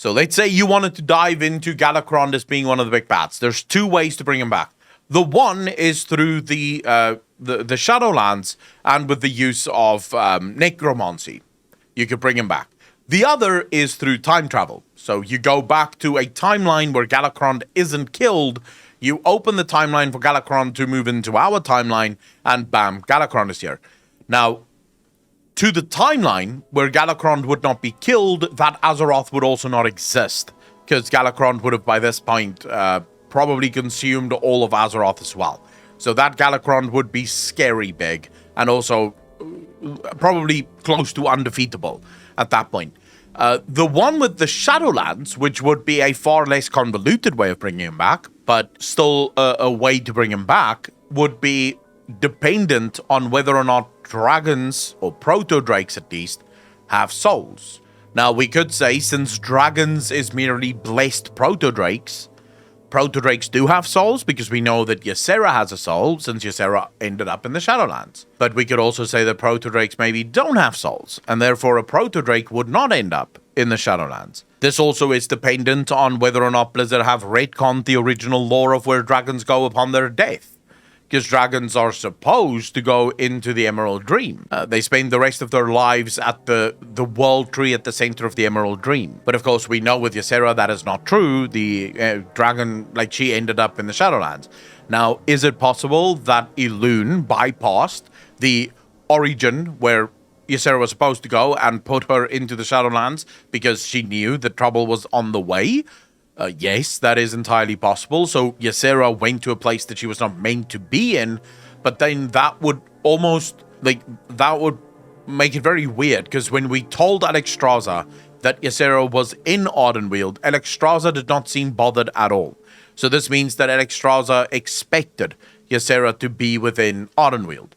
So let's say you wanted to dive into Galakrond as being one of the big bats. There's two ways to bring him back. The one is through the Shadowlands and with the use of necromancy. You could bring him back. The other is through time travel. So you go back to a timeline where Galakrond isn't killed. You open the timeline for Galakrond to move into our timeline, and bam, Galakrond is here. Now, to the timeline where Galakrond would not be killed, that Azeroth would also not exist, because Galakrond would have by this point probably consumed all of Azeroth as well. So that Galakrond would be scary big, and also probably close to undefeatable at that point. The one with the Shadowlands, which would be a far less convoluted way of bringing him back, but still a way to bring him back, would be dependent on whether or not dragons, or proto-drakes at least, have souls. Now, we could say, since dragons is merely blessed proto-drakes do have souls, because we know that Ysera has a soul, since Ysera ended up in the Shadowlands. But we could also say that proto-drakes maybe don't have souls, and therefore a proto-drake would not end up in the Shadowlands. This also is dependent on whether or not Blizzard have retconned the original lore of where dragons go upon their death. Because dragons are supposed to go into the Emerald Dream. They spend the rest of their lives at the World Tree at the center of the Emerald Dream. But of course, we know with Ysera that is not true. The dragon, she ended up in the Shadowlands. Now, is it possible that Elune bypassed the origin where Ysera was supposed to go and put her into the Shadowlands because she knew that trouble was on the way? Yes, that is entirely possible. So Ysera went to a place that she was not meant to be in, but then that would almost, that would make it very weird, because when we told Alexstrasza that Ysera was in Ardenweald, Alexstrasza did not seem bothered at all. So this means that Alexstrasza expected Ysera to be within Ardenweald.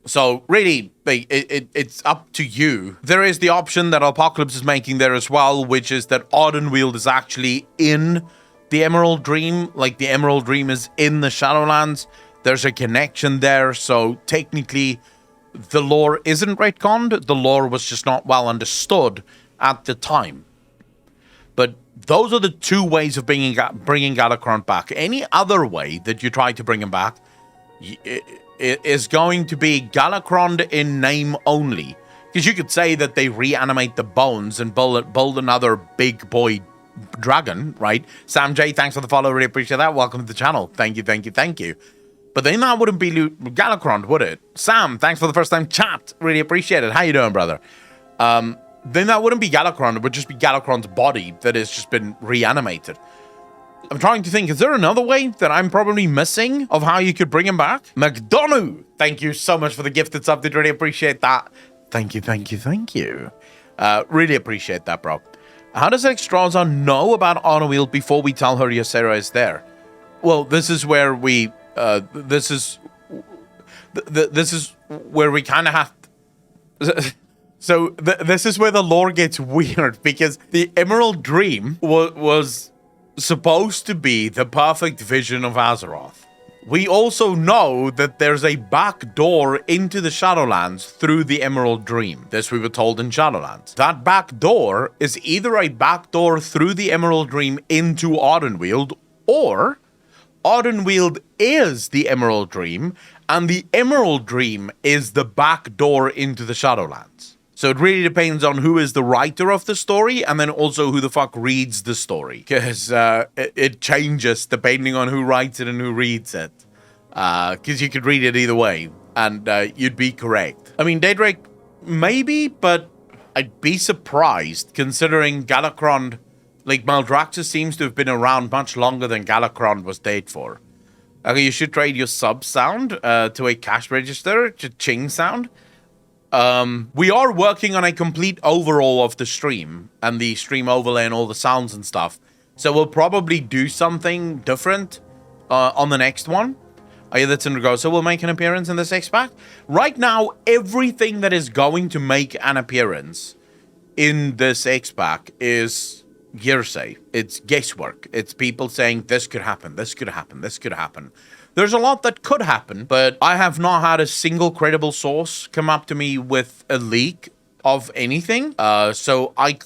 So really, it's up to you. There is the option that Apocalypse is making there as well, which is that Ardenweald is actually in the Emerald Dream. The Emerald Dream is in the Shadowlands. There's a connection there, so technically the lore isn't retconned. The lore was just not well understood at the time. But those are the two ways of bringing Galakrond back. Any other way that you try to bring him back is going to be Galakrond in name only. Because you could say that they reanimate the bones and build another big boy dragon, right? Sam J, thanks for the follow. Really appreciate that. Welcome to the channel. Thank you, thank you, thank you. But then that wouldn't be Galakrond, would it? Sam, thanks for the first time chat. Really appreciate it. How you doing, brother? Then that wouldn't be Galakrond. It would just be Galakrond's body that has just been reanimated. I'm trying to think, is there another way that I'm probably missing of how you could bring him back? McDonough, thank you so much for the gifted sub. Did really appreciate that. Thank you, thank you, thank you. Really appreciate that, bro. How does Alexstrasza know about Ardenweald before we tell her Ysera is there? Well, this is where we, this is where we kind of have so this is where the lore gets weird, because the Emerald Dream was supposed to be the perfect vision of Azeroth. We also know that there's a back door into the Shadowlands through the Emerald Dream. This we were told in Shadowlands. That back door is either a back door through the Emerald Dream into Ardenweald, or Ardenweald is the Emerald Dream, and the Emerald Dream is the back door into the Shadowlands. So it really depends on who is the writer of the story, and then also who the fuck reads the story. Because it changes depending on who writes it and who reads it. Because you could read it either way, and you'd be correct. I mean, Daedric, maybe, but I'd be surprised, considering Galakrond, Maldraxxus seems to have been around much longer than Galakrond was dead for. Okay, you should trade your sub sound to a cash register, cha-ching sound. We are working on a complete overhaul of the stream and the stream overlay and all the sounds and stuff. So we'll probably do something different on the next one. Oh yeah, that's in regards. So we'll make an appearance in this X-Pack. Right now, everything that is going to make an appearance in this X-Pack is hearsay. It's guesswork. It's people saying this could happen, this could happen, this could happen. There's a lot that could happen, but I have not had a single credible source come up to me with a leak of anything. So I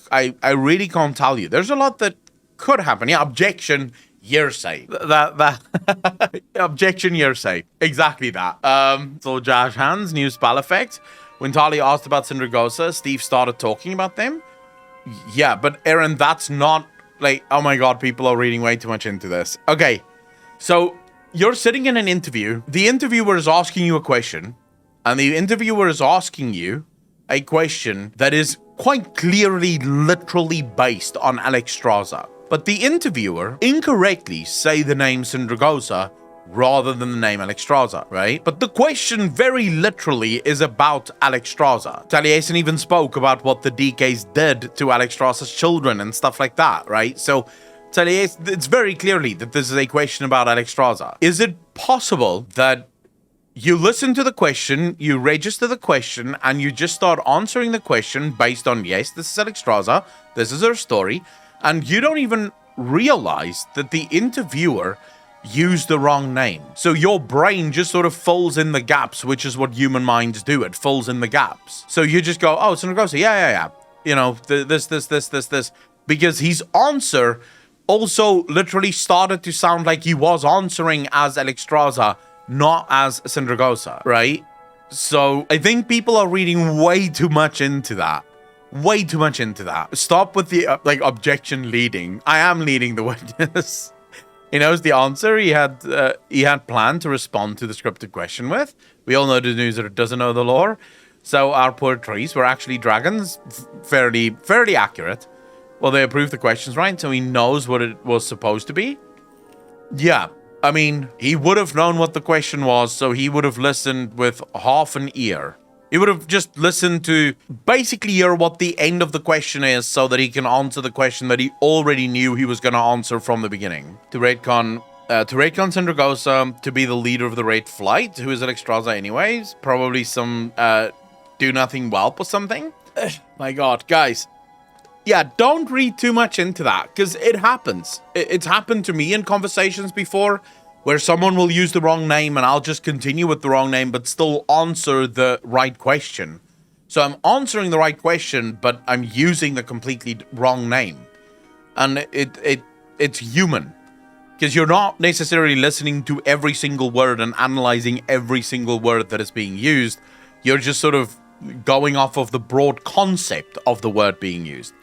really can't tell you. There's a lot that could happen. Yeah, objection, hearsay. That objection, hearsay. Exactly that. So Josh Hans, new spell effect. When Tali asked about Syndragosa, Steve started talking about them. Yeah, but Aaron, that's not like, oh my god, people are reading way too much into this. Okay, so you're sitting in an interview. The interviewer is asking you a question, and the interviewer is asking you a question that is quite clearly, literally based on Alexstrasza. But the interviewer incorrectly say the name Syndragosa rather than the name Alexstrasza, right? But the question very literally is about Alexstrasza. Taliesin even spoke about what the DKs did to Alexstrasza's children and stuff like that, right? So Taliesin, it's very clearly that this is a question about Alexstrasza. Is it possible that you listen to the question, you register the question, and you just start answering the question based on, yes, this is Alexstrasza, this is her story, and you don't even realize that the interviewer used the wrong name. So your brain just sort of fills in the gaps, which is what human minds do. It fills in the gaps. So you just go, oh, Syndragosa, yeah. You know, this. Because his answer also literally started to sound like he was answering as Alexstrasza, not as Syndragosa, right? So I think people are reading way too much into that. Way too much into that. Stop with the, objection leading. I am leading the witness. He knows the answer he had planned to respond to the scripted question with. We all know the Denuser doesn't know the lore. So our poor trees were actually dragons. Fairly accurate. Well, they approved the questions right, so he knows what it was supposed to be. Yeah, I mean, he would have known what the question was, so he would have listened with half an ear. He would have just listened to basically hear what the end of the question is so that he can answer the question that he already knew he was going to answer from the beginning. To Raidcon Syndragosa to be the leader of the Raid Flight, who is Alexstrasza anyways. Probably some do-nothing whelp or something. My god, guys. Yeah, don't read too much into that, because it happens. It's happened to me in conversations before, where someone will use the wrong name and I'll just continue with the wrong name, but still answer the right question. So I'm answering the right question, but I'm using the completely wrong name. And it's human. Because you're not necessarily listening to every single word and analyzing every single word that is being used. You're just sort of going off of the broad concept of the word being used.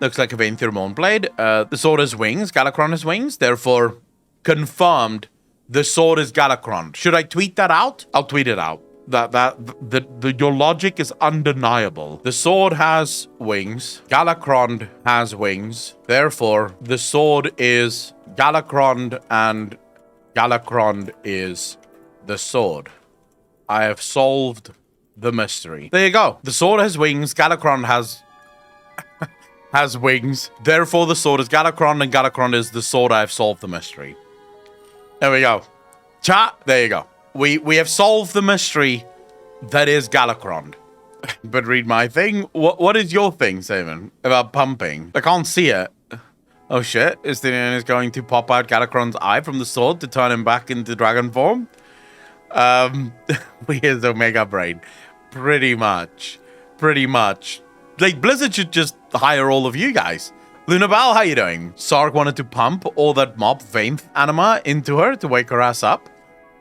Looks like a Venthyr Moonblade. The sword has wings. Galakrond has wings. Therefore, confirmed, the sword is Galakrond. Should I tweet that out? I'll tweet it out. Your logic is undeniable. The sword has wings. Galakrond has wings. Therefore, the sword is Galakrond and Galakrond is the sword. I have solved the mystery. There you go. The sword has wings. Galakrond has wings. Therefore, the sword is Galakrond and Galakrond is the sword. I have solved the mystery. There we go. Chat, there you go. We have solved the mystery that is Galakrond. But read my thing. What is your thing, Simon, about pumping? I can't see it. Oh shit, Istinian is going to pop out Galakrond's eye from the sword to turn him back into dragon form. Here's Omega Brain. Pretty much. Like, Blizzard should just hire all of you guys. Lunabal, how you doing? Sark wanted to pump all that mob Vainth anima into her to wake her ass up.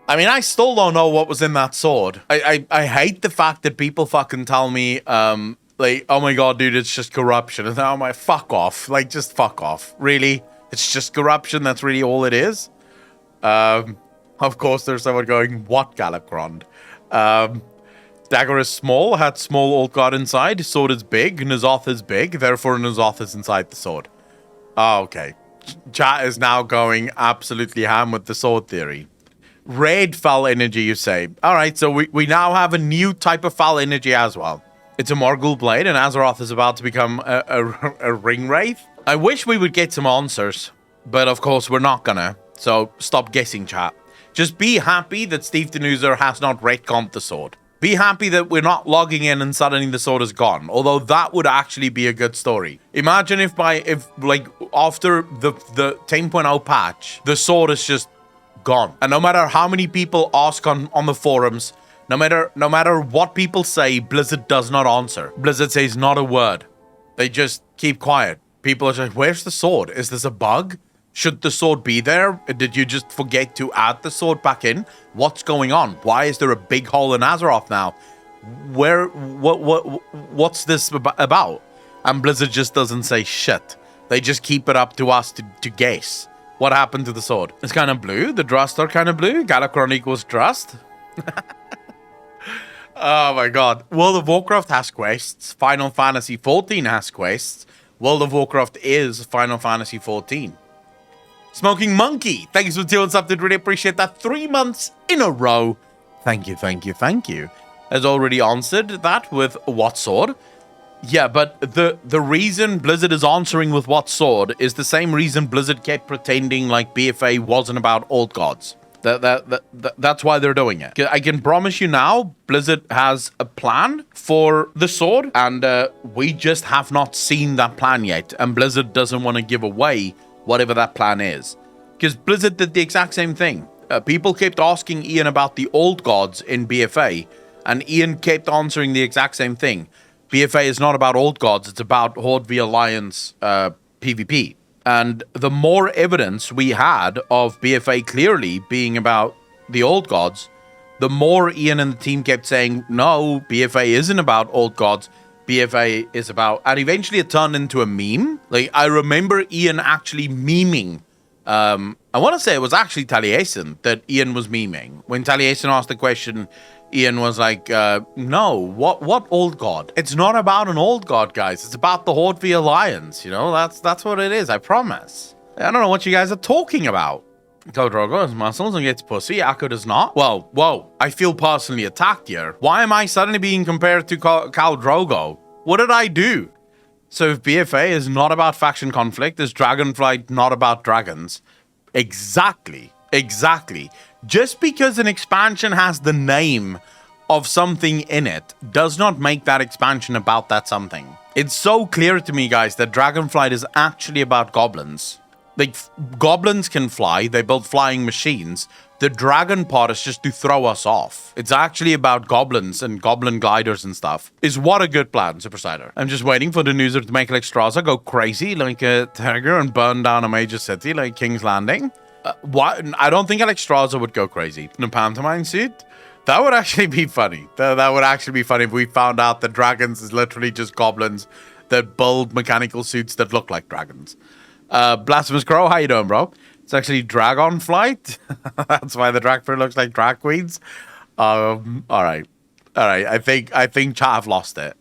I mean, I still don't know what was in that sword. I hate the fact that people fucking tell me, like, oh my god, dude, it's just corruption. And I'm like, fuck off. Like, just fuck off. Really? It's just corruption? That's really all it is? Of course, there's someone going, what Galakrond? Dagger is small, had small old god inside. Sword is big, N'Zoth is big, therefore N'Zoth is inside the sword. Oh, okay. Chat is now going absolutely ham with the sword theory. Red foul energy, you say. Alright, so we now have a new type of foul energy as well. It's a Morgul blade, and Azeroth is about to become a ring wraith. I wish we would get some answers, but of course we're not gonna. So stop guessing, chat. Just be happy that Steve Denuser has not retconned the sword. Be happy that we're not logging in and suddenly the sword is gone. Although that would actually be a good story. Imagine if after the 10.0 patch, the sword is just gone. And no matter how many people ask on the forums, No matter what people say, Blizzard does not answer. Blizzard says not a word. They just keep quiet. People are like, where's the sword? Is this a bug? Should the sword be there? Did you just forget to add the sword back in? What's going on? Why is there a big hole in Azeroth now? What's this about? And Blizzard just doesn't say shit. They just keep it up to us to guess. What happened to the sword? It's kind of blue. The Drust are kind of blue. Galakrond equals Drust. Oh my god. World of Warcraft has quests. Final Fantasy XIV has quests. World of Warcraft is Final Fantasy XIV. Smoking Monkey, thanks for tuning up. Did really appreciate that. 3 months in a row. Thank you, thank you, thank you. Has already answered that with what sword? Yeah, but the reason Blizzard is answering with what sword is the same reason Blizzard kept pretending like BFA wasn't about old gods. That's why they're doing it. I can promise you now, Blizzard has a plan for the sword, and we just have not seen that plan yet. And Blizzard doesn't want to give away whatever that plan is. Because Blizzard did the exact same thing. People kept asking Ian about the old gods in BFA, and Ian kept answering the exact same thing. BFA is not about old gods, it's about Horde v Alliance PvP. And the more evidence we had of BFA clearly being about the old gods, the more Ian and the team kept saying, no, BFA isn't about old gods. BFA is about, and eventually it turned into a meme. Like, I remember Ian actually memeing. I want to say it was actually Taliesin that Ian was memeing. When Taliesin asked the question, Ian was like, no, what old god? It's not about an old god, guys. It's about the Horde v Alliance, you know? That's what it is, I promise. I don't know what you guys are talking about. Khal Drogo has muscles and gets pussy. Akko does not. Whoa. I feel personally attacked here. Why am I suddenly being compared to Khal Drogo? What did I do? So if BFA is not about faction conflict, is Dragonflight not about dragons? Exactly. Just because an expansion has the name of something in it does not make that expansion about that something. It's so clear to me, guys, that Dragonflight is actually about goblins. Like, goblins can fly, they build flying machines. The dragon part is just to throw us off. It's actually about goblins and goblin gliders and stuff. Is what a good plan, Supersider. I'm just waiting for the Denuser to make Alexstrasza go crazy like a tiger and burn down a major city like King's Landing. What? I don't think Alexstrasza would go crazy. In a pantomime suit? That would actually be funny. That would actually be funny if we found out that dragons is literally just goblins that build mechanical suits that look like dragons. Blasphemous Crow, how you doing, bro? It's actually Dragonflight. That's why the Dragfruit looks like drag queens. All right. I think chat have lost it.